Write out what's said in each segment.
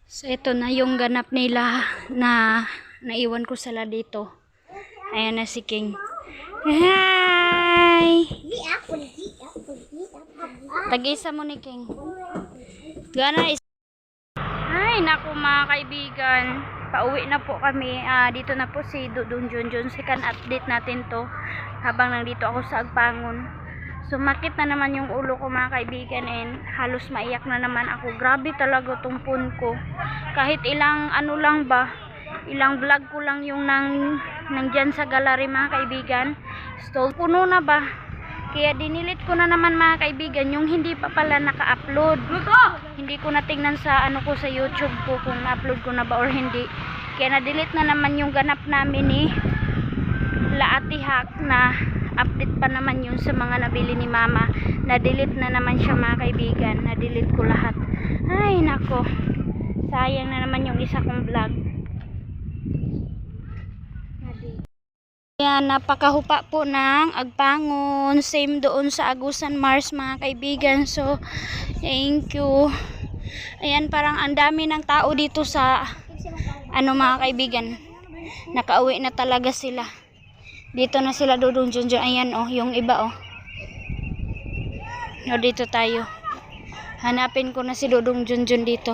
So ito na yung ganap nila na naiwan ko sila dito. Ayan na si King. Hi! Tag-isa mo ni King. Gana is. Ay, naku mga kaibigan. Pauwi na po kami. Dito na po si Dudong Junjun. Second update natin to habang nandito ako sa Agpangon. Sumakit na naman yung ulo ko mga kaibigan and halos maiyak na naman ako. Grabe talaga tong phone ko. Kahit ilang ano lang ba, ilang vlog ko lang yung nandyan sa gallery mga kaibigan. So puno na ba? Kaya dinilit ko na naman mga kaibigan yung hindi pa pala naka-upload. Hindi ko na tingnan sa ano ko sa YouTube ko kung na-upload ko na ba or hindi. Kaya na-delete na naman yung ganap namin ni Laatihak na update pa naman yun sa mga nabili ni Mama. Na-delete na naman siya mga kaibigan. Na-delete ko lahat. Ay nako. Sayang na naman yung isa kong vlog. Ayan, napakahupa po ng Agpangon. Same doon sa Agusan Mars mga kaibigan. So, thank you. Ayan, parang ang dami ng tao dito sa ano mga kaibigan. Nakauwi na talaga sila. Dito na sila Dudong Junjun. Ayan oh, yung iba oh. No, dito tayo. Hanapin ko na si Dudong Junjun dito.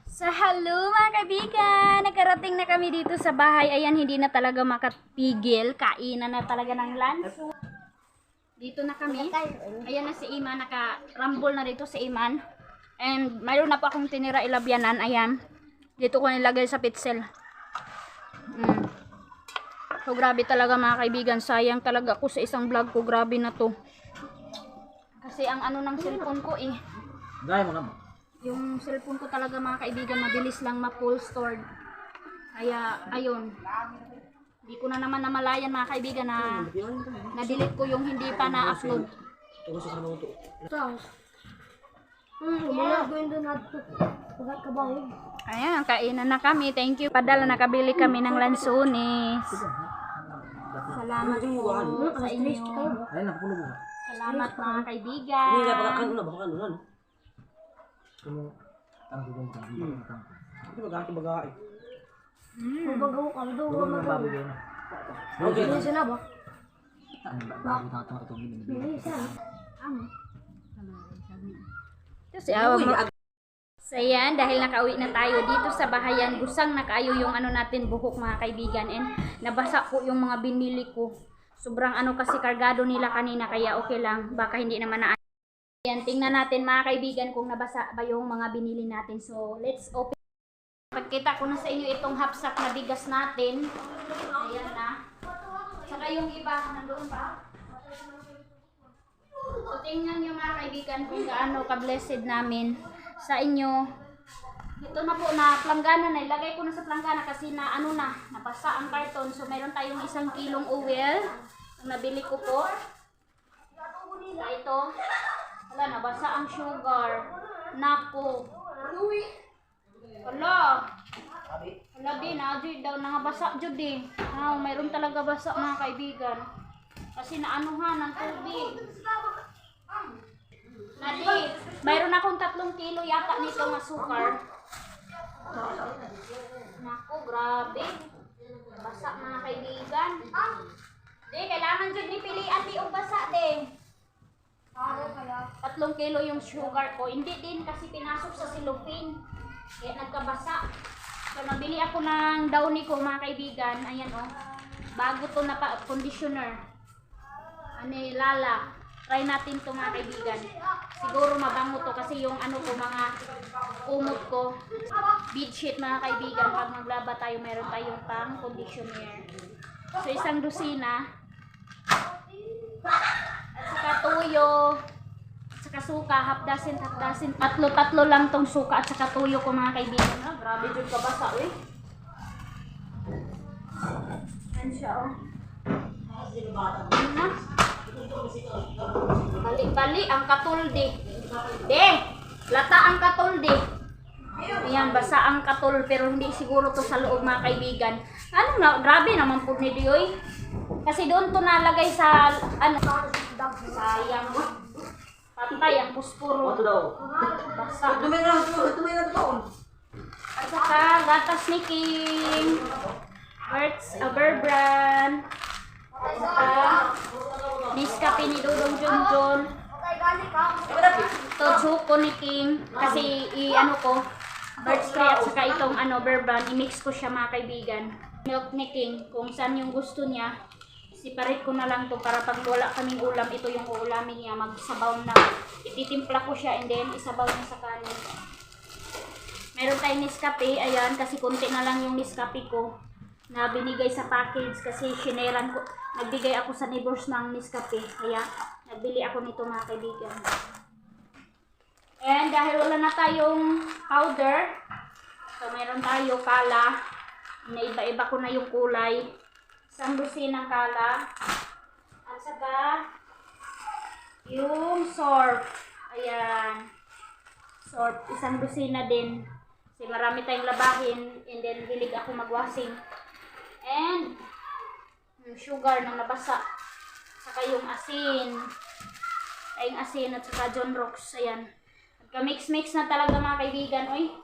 So, hello mga kaibigan! Nakarating na kami dito sa bahay. Ayan, hindi na talaga makapigil. Kainan na talaga ng lunch. Dito na kami. Ayan na si Iman. Naka-rumble na dito si Iman. And mayroon na po akong tinira ilabyanan. Ayan. Dito ko nilagay sa pitsel. So, grabe talaga mga kaibigan. Sayang talaga ako sa isang vlog ko. Grabe na to. Kasi ang ano ng cellphone ko eh. Gaya mo naman. Yung cellphone ko talaga mga kaibigan, mabilis lang ma-full stored. Kaya, ayun. Hindi ko na naman namalayan mga kaibigan na na-delete ko yung hindi pa na-upload. Ayan, kainan na kami. Thank you. Padala, nakabili kami ng lansones. Salamat po sa inyo. Salamat mga kaibigan. So yan, dahil nakauwi na tayo dito sa bahayan, gusang na kaayo yung ano natin buhok mga kaibigan, and nabasa po yung mga binili ko. Sobrang ano kasi kargado nila kanina, kaya okay lang, baka hindi naman na. Yan, tingnan natin mga kaibigan kung nabasa ba yung mga binili natin. So, let's open. Pagkita ko na sa inyo itong hapsak na bigas natin. Ayan na. Saka yung iba, nandoon pa. So, tingnan nyo mga kaibigan kung gaano ka-blessed namin sa inyo. Ito na po na planggana na. Ilagay ko na sa planggana kasi na ano na, nabasa ang karton. So, meron tayong 1 kilong oil. Nabili ko po. So, ito. Wala, nabasa ang sugar. Nako. Wala. Wala din, adi daw nangabasa jud din. Mayroon talaga basa mga kaibigan. Kasi naanuhan ng tubig. Nadi, mayroon akong 3 kilo yata nito ng sukar. Nako, grabe. Basa mga kaibigan. Di, kailangan jud ni pilian di og basa din. 3 kilo yung sugar ko. Hindi din kasi pinasok sa cellophane. Kaya nagkabasa. So, nabili ako ng downy ko mga kaibigan. Ayan o. Bago to na conditioner. Lala. Try natin to mga kaibigan. Siguro mabango to kasi yung ano ko, mga kumot ko. Bedsheet mga kaibigan. Pag maglaba tayo, meron tayong pang conditioner. So, 1 dosina. At saka tuyo, saka suka, half dozen, 3 lang tong suka at saka tuyo ko mga kaibigan. Grabe dyan ka basa, uy. Yan siya, oh. Bali-bali ang katuldi. Lata ang katuldi. Ayan, basa ang katul, pero hindi siguro to sa loob mga kaibigan. Ano na, grabe naman po ni Dioy. Kasi doon to nalagay sa, ano, sayang. Patay ang puspuro. Ito daw. Basta. Tumay na taon. At saka, gatas ni King. Bear Brand. At saka, Nescafe ni Dudong Junjun. Ito, choco ni King. Kasi, i-ano ko, Birds Cray at saka itong Bear Brand. I-mix ko siya mga kaibigan. Milk ni King. Kung saan yung gusto niya. Separate ko na lang to para pag wala kaming ulam, ito yung uulamin niya. Magsabaw na. Ititimpla ko siya and then isabaw niya sa kanin. Meron tayong Nescafe. Ayan, kasi konti na lang yung Nescafe ko na binigay sa package kasi shineran ko. Nagbigay ako sa neighbors ng Nescafe. Kaya nagbili ako nito mga kaibigan. And dahil wala na tayong powder, so meron tayo kala. Naiba-iba ko na yung kulay. Isang ng kala. At saka yung sorb. Ayan. Sorb. Isang na din. Kasi marami tayong labahin. And then hilig ako magwasing. And yung sugar na nabasa. Saka yung asin. Ay, yung asin at saka John Rocks. Ayan. Nagka-mix-mix na talaga mga kaibigan. Uy.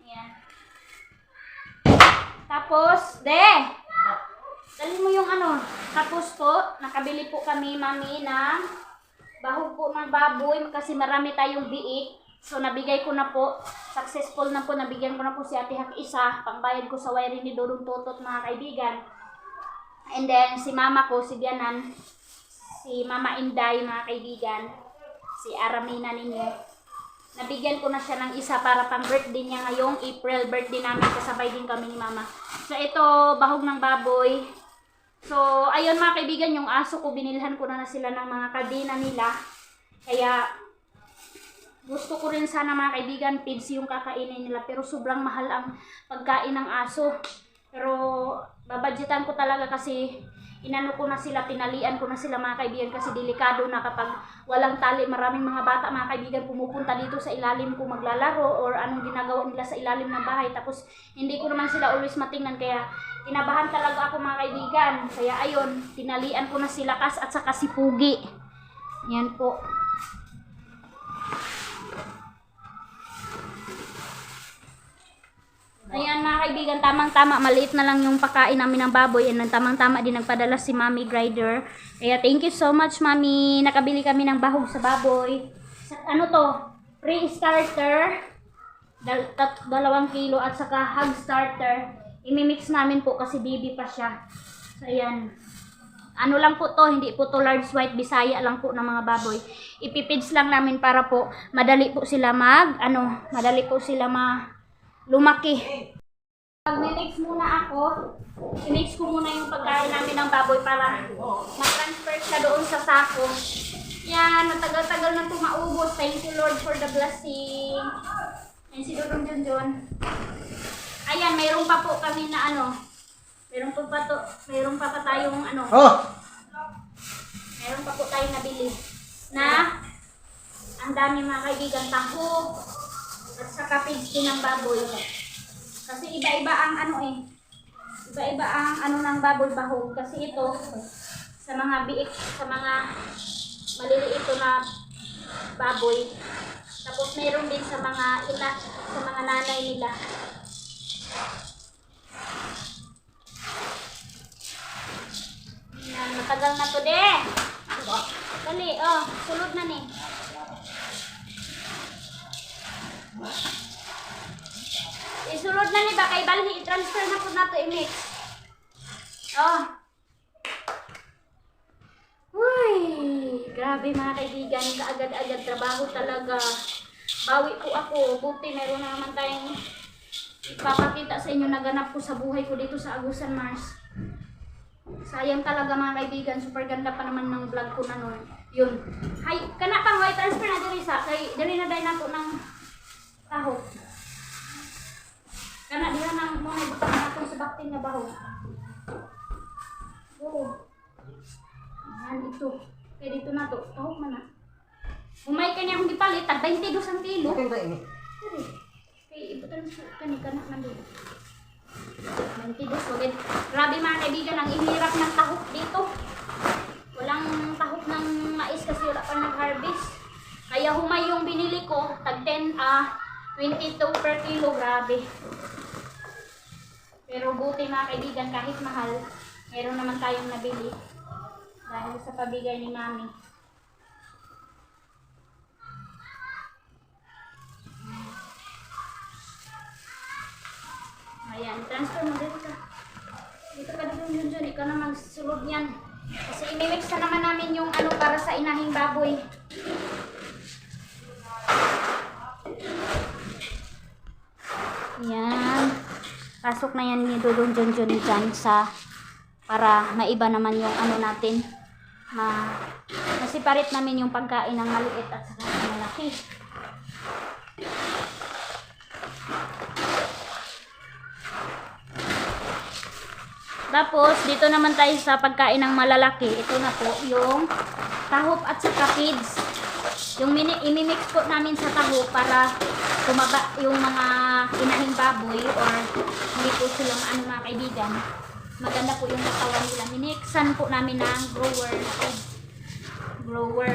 Ayan. Tapos, dali mo yung tapos po, nakabili po kami, mami, ng bahog po ng baboy kasi marami tayong biik. So, nabigay ko na po. Successful na po. Nabigyan ko na po si Ate Hak isa. Pangbayad ko sa wiring ni Dodong Totot, mga kaibigan. And then, si mama ko, si Dianan. Si Mama Inday, mga kaibigan. Si Aramina ninyo. Nabigyan ko na siya ng isa para pang birthday niya ngayong April. Birthday namin. Kasabay din kami ni mama. So, ito, bahog ng baboy. So, ayun mga kaibigan, yung aso ko, binilhan ko na sila ng mga kadena nila. Kaya, gusto ko rin sana mga kaibigan, pids yung kakainin nila. Pero sobrang mahal ang pagkain ng aso. Pero, babadgetan ko talaga kasi inano ko na sila, tinalian ko na sila mga kaibigan kasi delikado na kapag walang tali. Maraming mga bata mga kaibigan pumupunta dito sa ilalim ko maglalaro or anong ginagawa nila sa ilalim ng bahay. Tapos hindi ko naman sila always matingnan kaya kinabahan talaga ako mga kaibigan. Kaya ayun, tinalian ko na sila Kas at saka si Pugi. Yan po. Ayan mga kaibigan, tamang-tama, maliit na lang yung pagkain namin ng baboy and tamang-tama din nagpadala si Mami Grider. Kaya thank you so much Mami, nakabili kami ng bahog sa baboy. Ano to? Pre-starter, 2 kilo at saka hog starter. Imimix namin po kasi baby pa siya. So ayan. Ano lang po to, hindi po to large white, Bisaya lang po ng mga baboy. Ipipids lang namin para po madali po sila madali po sila lumaki. Pag mix muna ako, i-mix ko muna yung pagkain namin ng baboy para ma-transfer siya doon sa sako. Yan, matagal-tagal na ito maubos. Thank you Lord for the blessing. Yan si Dudong Junjun. Ayan, mayroon pa po kami na mayroon pa tayong mayroon pa po tayong nabili na ang dami mga kaibigan, taho at saka pids din ng baboy. Kasi iba-iba ang iba-iba ang ng baboy bahog. Kasi ito, sa mga biik, sa mga maliliit na baboy. Tapos meron din sa mga sa mga nanay nila. Yan, matagal na to Dali, sulod na ni. Isulod na ni ba kay balhi i-transfer na po nato i-mix. Uy, grabe mga kaibigan, kaagad-agad trabaho talaga. Bawi po ako, buti meron na naman tayong ipapakita sa inyo na ganap ko sa buhay ko dito sa Agusan Mars. Sayang talaga mga kaibigan, super ganda pa naman ng vlog ko na noon. Yun. Hay, kana pang way transfer na diri sa kay diri na dai nato ng taho. Kana diha nang mo ibutang nato sa baktin nga baho. Oo. Yan ito. Kaya dito na to, taho man na. Umay kanya akong gipalit, tag 22 ang kilo. Okay ba ini? Diri. Kay ibutan sa kana nandito. 22 wagid. Grabe mga kaibigan, ang ihirap ng tahok dito. Walang tahok ng mais kasi wala pa nag-harvest. Kaya humay yung binili ko, tag 22 per kilo, grabe. Pero buti mga kaibigan, kahit mahal, meron naman tayong nabili. Dahil sa pabigay ni Mami. Ayan, transfer mo dito ka. Dito ka dito dyan, ikaw na magsulod yan. Kasi imimix na naman namin yung ano para sa inahing baboy. Yan. Pasok na yan ni Dudong Junjun dyan sa para maiba naman yung ano natin. Masiparit namin yung pagkain ng maliit at saka ng malaki. Tapos, dito naman tayo sa pagkain ng malalaki. Ito na po, yung tahop at saka feeds. Yung imimix po namin sa tahop para tumaba yung mga inahing baboy or hindi po silang ano mga kaibigan. Maganda po yung katawan nila. Minixan po namin ng grower na feed. Grower.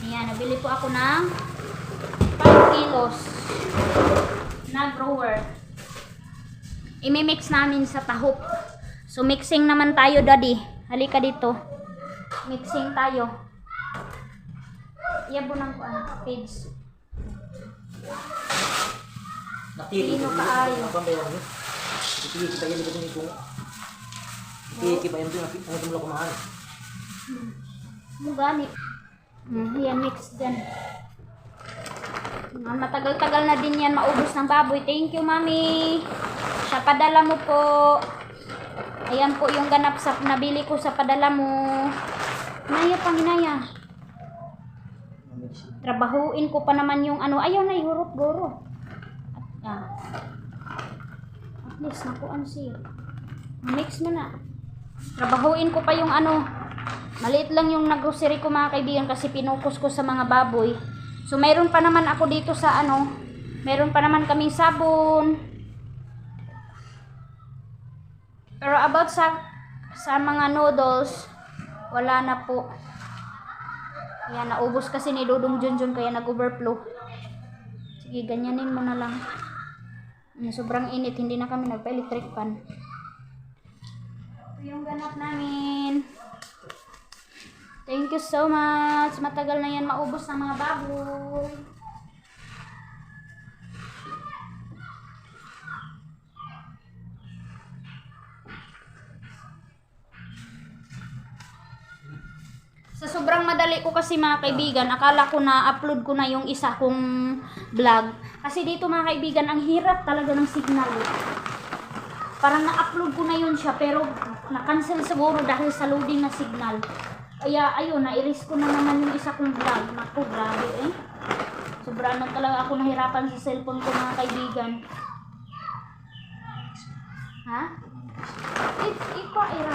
Ayan, nabili po ako ng 5 kilos na grower. Imimix namin sa tahop. So mixing naman tayo, daddy. Halika dito. Mixing tayo. Iyabunan ko ang page. Pino kaayo. Mugani. Yan, mix dyan. Matagal-tagal na din yan maubos ng baboy. Thank you, Mami. Sa padala mo po. Ayan po yung ganap sa nabili ko sa padala mo. Hinaya pa, hinaya. Trabahuin ko pa naman yung ano. Ayaw na, ihurot goro. At least, nakuan siya. Mix mo na. Trabahuin ko pa yung ano. Maliit lang yung nag-grocery ko mga kaibigan kasi pinukus ko sa mga baboy. So, mayroon pa naman ako dito sa ano. Mayroon pa naman kaming sabon. Pero about sa mga noodles, wala na po. Ayan, naubos kasi ni Dudong Junjun kaya nag-overflow. Sige, ganyanin mo na lang. Sobrang init, hindi na kami nagpa-electric pan. Ito yung ganap namin. Thank you so much. Matagal na yan maubos ng mga baboy. Sa sobrang madali ko kasi mga kaibigan, akala ko na upload ko na yung isa kong vlog. Kasi dito mga kaibigan, ang hirap talaga ng signal. Parang na-upload ko na yun siya pero na-cancel siguro dahil sa loading na signal. Kaya ayun, na-erase ko na naman yung isa kong vlog. Naku, grabe eh. Sobrang talaga ako nahirapan sa cellphone ko mga kaibigan. Ha? Ika, era.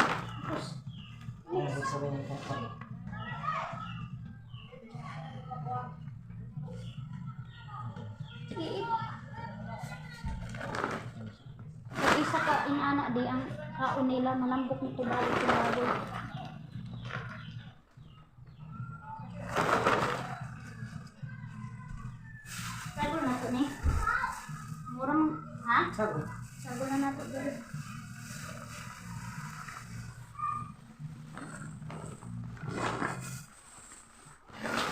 Pag isa ka inana di ang kaon nila malambok nito bago. Sago na ito ni. Murang, ha? Sago na nato dito.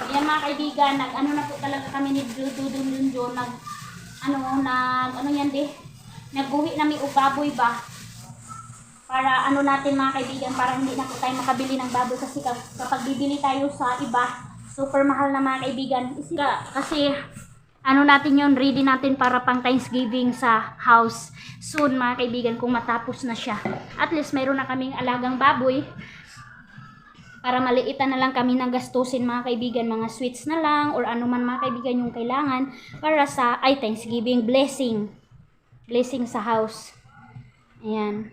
Ayan mga kaibigan, nag-ano na po talaga kami ni Dudong Junjun, nag-uwi namin o baboy ba? Para ano natin mga kaibigan, para hindi na po tayo makabili ng baboy kasi kapag bibili tayo sa iba, super mahal na mga kaibigan. Kasi ano natin yun, ready natin para pang Thanksgiving sa house. Soon mga kaibigan, kung matapos na siya. At least mayroon na kaming alagang baboy. Para maliitan na lang kami ng gastusin mga kaibigan, mga sweets na lang or ano man mga kaibigan yung kailangan para sa Thanksgiving blessing sa house. Ayan.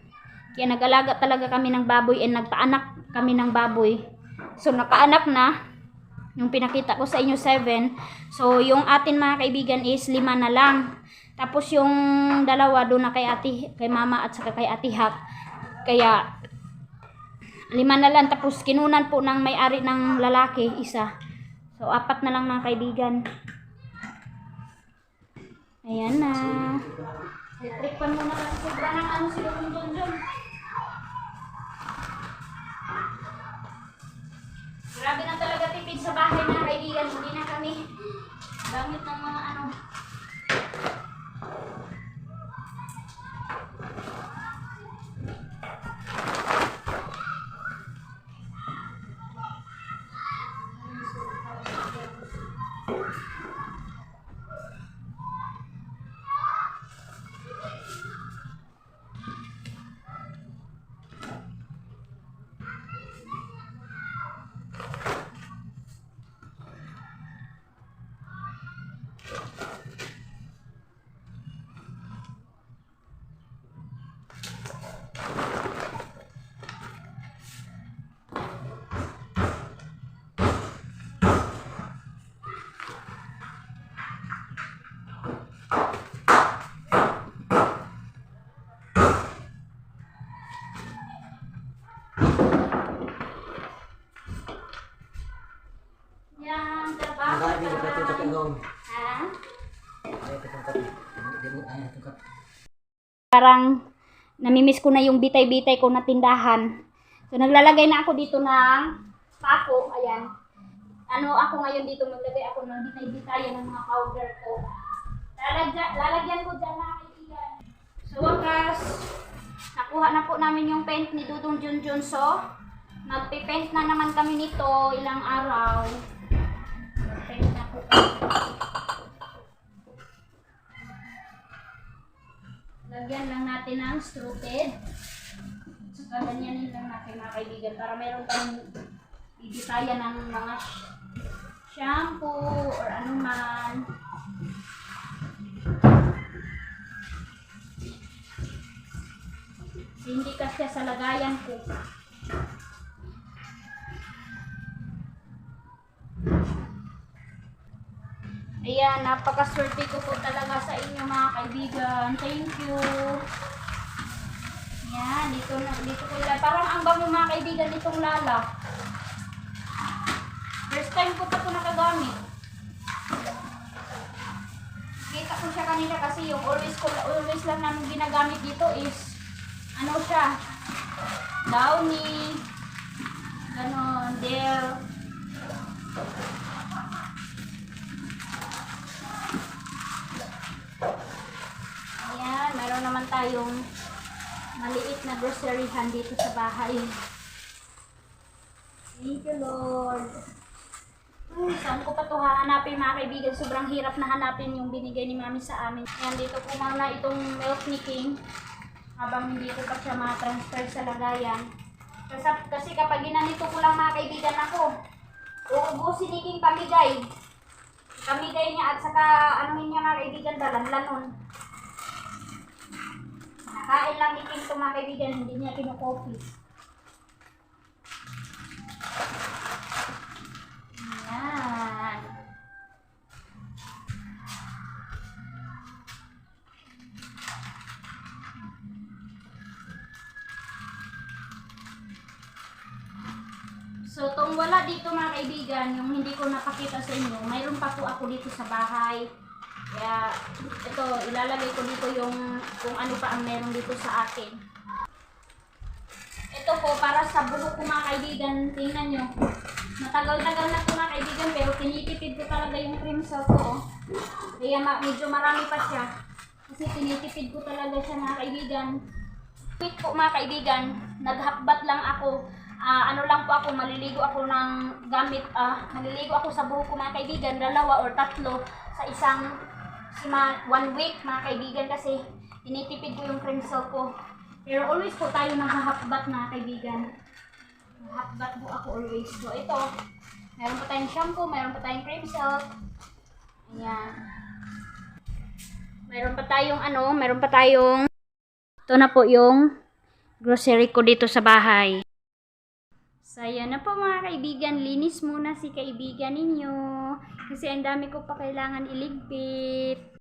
Kaya nag-alaga talaga kami ng baboy and nagpaanak kami ng baboy. So nakaanak na, yung pinakita ko sa inyo 7. So yung atin mga kaibigan is 5 na lang. Tapos yung dalawa doon na kay mama at saka kay Ate Hak. Kaya 5 na lang, tapos kinunan po ng may-ari ng lalaki, isa. So, 4 na lang mga kaibigan. Ayan na. Electric-pan muna lang. Sobra ng ano sila kung dyan. Grabe na talaga tipid sa bahay mga kaibigan. Hindi na kami gamit ng mga ano. Yan, trabaho Ang dami na itong katulong. Ha? Ay, itong katulong. Hindi mo, ay, itong katulong. Parang namimiss ko na yung bitay-bitay ko na tindahan. So naglalagay na ako dito ng pako. Ayan. Ano ako ngayon dito, maglagay ako ng bitay-bitayan ng mga powder ko. Lalagyan ko dyan mga kaibigan. So wakas, nakuha na po namin yung paint ni Dudong Junjun. So magpipaint na naman kami nito ilang araw. Magpaint na po kami. Lagyan lang natin ng struped. Saka ganyanin lang natin mga kaibigan para meron tayong bibitayan ng mga shampoo or anuman. Hindi kasi sa lagayan ko. Ayan, napakaswerte ko po talaga sa inyo mga kaibigan. Thank you. Ayan, dito ko ilagay. Parang ang bango mga kaibigan itong Lala. First time ko pa ito nakagamit. Kita ko siya kanina kasi yung always lang namin ginagamit dito is ano siya, Downy, ganon, Dell. Ayan, meron naman tayong maliit na groceryhan dito sa bahay. Thank you, Lord. Saan ko pa ito hahanapin mga kaibigan? Sobrang hirap na hanapin yung binigay ni Mami sa amin. Ayan, dito ko muna itong milk ni King. Habang hindi ko pa siya ma-transfer sa lagayan. Kasi kapag ginanito ko lang mga kaibigan ako, uubusin ni King pamigay. Pamigay niya at saka anuhin niya mga kaibigan, dalanlanon. Nakain lang ni King ito mga kaibigan, hindi niya kinukopy. Ayan. So, itong wala dito mga kaibigan, yung hindi ko napakita sa inyo, mayroon pa po ako dito sa bahay. Kaya, ito, ilalagay ko dito yung kung ano pa ang meron dito sa akin. Ito po, para sa buhok ko mga kaibigan, tingnan nyo. Matagal-tagal na ito mga kaibigan, pero tinitipid ko talaga yung cream silk ko. Kaya medyo marami pa siya. Kasi tinitipid ko talaga siya mga kaibigan. Wait po mga kaibigan, naghapbat lang ako. Ano lang po ako, maliligo ako ng gamit, maliligo ako sa buhok ko mga kaibigan, 2 or 3 sa isang 1 week mga kaibigan kasi tinitipid ko yung cream silk ko. Pero always po tayo naghahapbat mga kaibigan. Naghahapbat po ako always. So ito, meron pa tayong shampoo, meron pa tayong cream silk. Ayan. Meron pa tayong ito na po yung grocery ko dito sa bahay. So, ayan na po mga kaibigan. Linis muna si kaibigan ninyo. Kasi ang dami ko pa kailangan iligpit.